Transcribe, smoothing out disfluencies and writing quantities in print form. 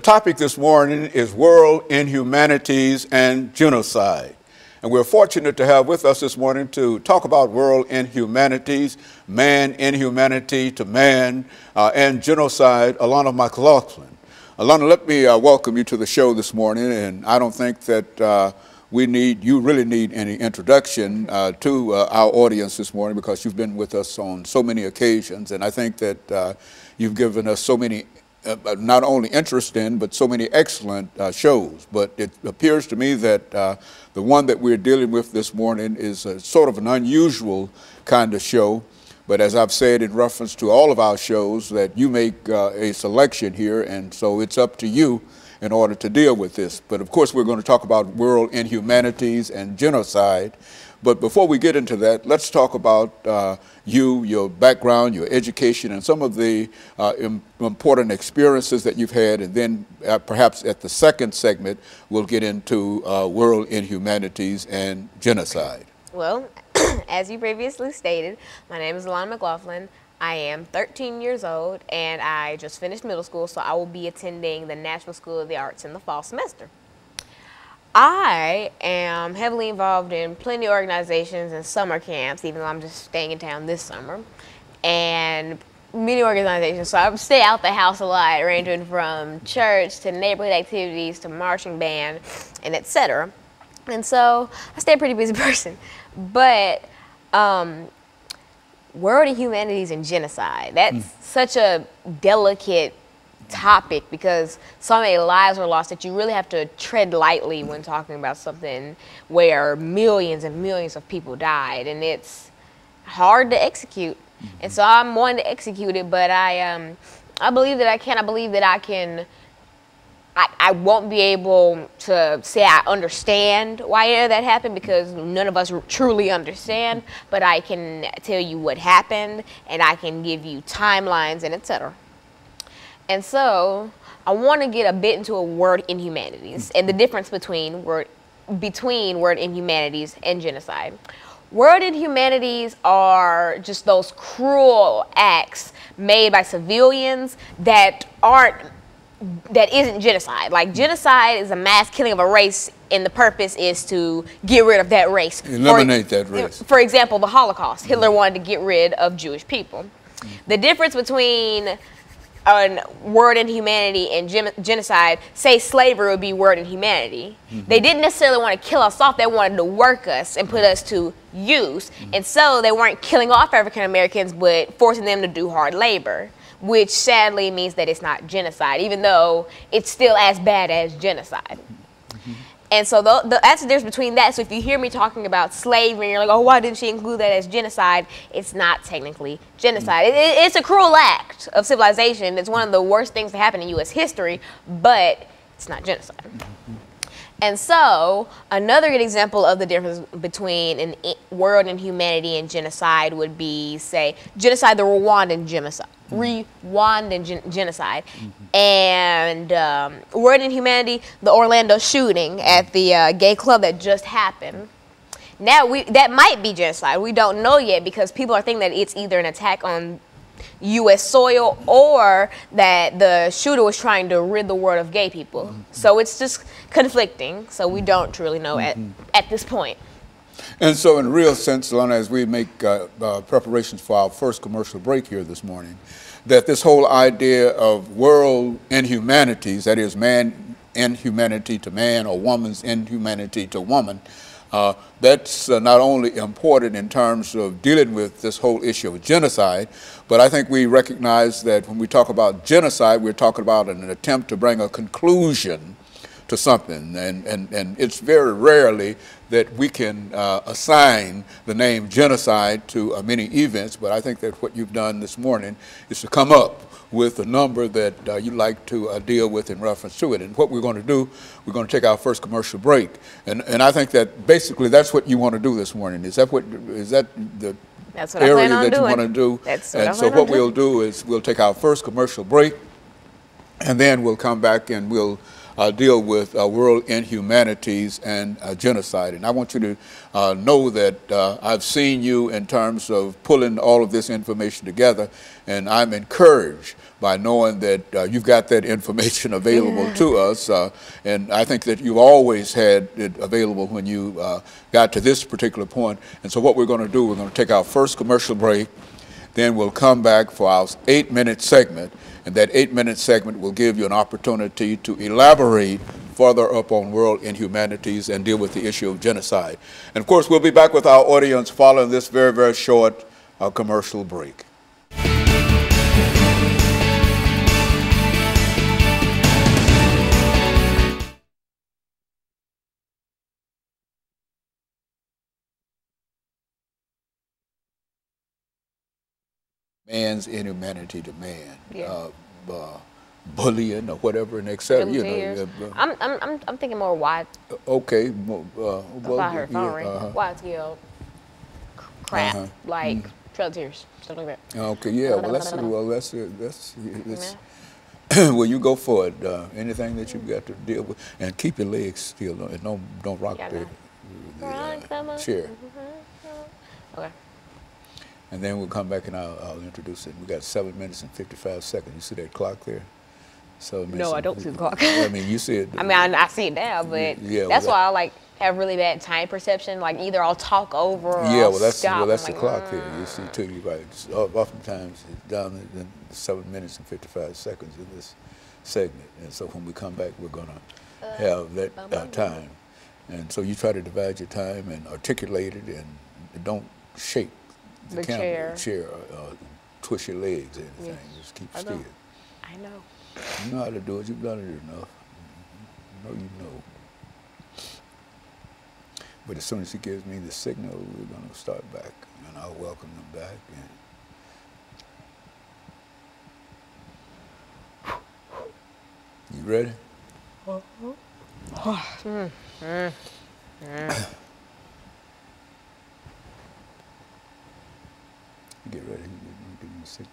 topic this morning is World Inhumanities and Genocide. And we're fortunate to have with us this morning to talk about world inhumanities, man, inhumanity to man, and genocide, Alana McLaughlin. Alana, let me welcome you to the show this morning, and I don't think that you really need any introduction to our audience this morning, because you've been with us on so many occasions, and I think that you've given us so many not only interesting, but so many excellent shows. But it appears to me that the one that we're dealing with this morning is sort of an unusual kind of show. But as I've said in reference to all of our shows, that you make a selection here, and so it's up to you in order to deal with this. But of course, we're going to talk about world inhumanities and genocide. But before we get into that, let's talk about your background, your education, and some of the important experiences that you've had. And then perhaps at the second segment, we'll get into world inhumanities and genocide. Well, as you previously stated, my name is Alana McLaughlin. I am 13 years old, and I just finished middle school, so I will be attending the National School of the Arts in the fall semester. I am heavily involved in plenty of organizations and summer camps, even though I'm just staying in town this summer, and many organizations. So I stay out the house a lot, ranging from church to neighborhood activities to marching band and etc. And so I stay a pretty busy person. But world inhumanities and genocide, that's such a delicate topic, because so many lives were lost that you really have to tread lightly when talking about something where millions and millions of people died, and it's hard to execute. And so I'm one to execute it, but I believe that I can. I believe that I can. I won't be able to say I understand why that happened, because none of us truly understand, but I can tell you what happened, and I can give you timelines and etc. And so I want to get a bit into a word inhumanities and the difference between word inhumanities and genocide. Word inhumanities are just those cruel acts made by civilians that isn't genocide. Like, genocide is a mass killing of a race, and the purpose is to get rid of that race. Eliminate that race. For example, the Holocaust. Hitler wanted to get rid of Jewish people. The difference between word inhumanity and genocide, say slavery would be word inhumanity. They didn't necessarily want to kill us off, they wanted to work us and put us to use. And so they weren't killing off African Americans, but forcing them to do hard labor, which sadly means that it's not genocide, even though it's still as bad as genocide. And so that's the difference between that. So if you hear me talking about slavery and you're like, oh, why didn't she include that as genocide? It's not technically genocide. It's a cruel act of civilization. It's one of the worst things to happen in U.S. history, but it's not genocide. And so another good example of the difference between world inhumanity and genocide would be, say, genocide, the Rwandan genocide. Genocide. And word inhumanity, the Orlando shooting at the gay club that just happened. Now, that might be genocide. We don't know yet, because people are thinking that it's either an attack on U.S. soil or that the shooter was trying to rid the world of gay people. So it's just conflicting. So we don't truly know at this point. And so in a real sense, Alana, as we make preparations for our first commercial break here this morning, that this whole idea of world inhumanities, that is man inhumanity to man or woman's inhumanity to woman, that's not only important in terms of dealing with this whole issue of genocide, but I think we recognize that when we talk about genocide, we're talking about an attempt to bring a conclusion to something, and it's very rarely that we can assign the name genocide to many events, but I think that what you've done this morning is to come up with a number that you'd like to deal with in reference to it. And what we're going to do, we're going to take our first commercial break, and I think that basically that's what you want to do this morning. Is that the that's what area I plan on that doing. you want to do? That's what and so what we'll do is we'll take our first commercial break, and then we'll come back and we'll deal with world inhumanities and genocide. And I want you to know that I've seen you in terms of pulling all of this information together, and I'm encouraged by knowing that you've got that information available to us. And I think that you've always had it available when you got to this particular point. And so what we're going to do, we're going to take our first commercial break. Then we'll come back for our 8-minute segment. And that 8-minute segment will give you an opportunity to elaborate further up on world inhumanities and deal with the issue of genocide. And of course, we'll be back with our audience following this very, very short commercial break. Man's inhumanity to man, bullying or whatever, and etc. You know, I'm thinking more wide. Okay, About her phone ring. Wide scale crap, like Trail of Tears, stuff like that. Okay, yeah. Well, that's well, you go for it. Anything that you've got to deal with, and keep your legs still, and don't rock the chair. Okay. And then we'll come back and I'll introduce it. We got 7 minutes and 55 seconds. You see that clock there? No, I don't see the clock. I mean, you see it. I mean, I see it now, but that's why I like have really bad time perception. Like either I'll talk over or I'll stop. Well, that's the clock there. You see too. You're right. Oftentimes it's down in 7 minutes and 55 seconds in this segment. And so when we come back, we're gonna have that time. And so you try to divide your time and articulate it, and don't shake the chair, twist your legs or anything. Just keep still. I know. You know how to do it. You've done it enough. You know. But as soon as he gives me the signal, we're going to start back, and I'll welcome them back. And you ready? Get ready. Give me a signal.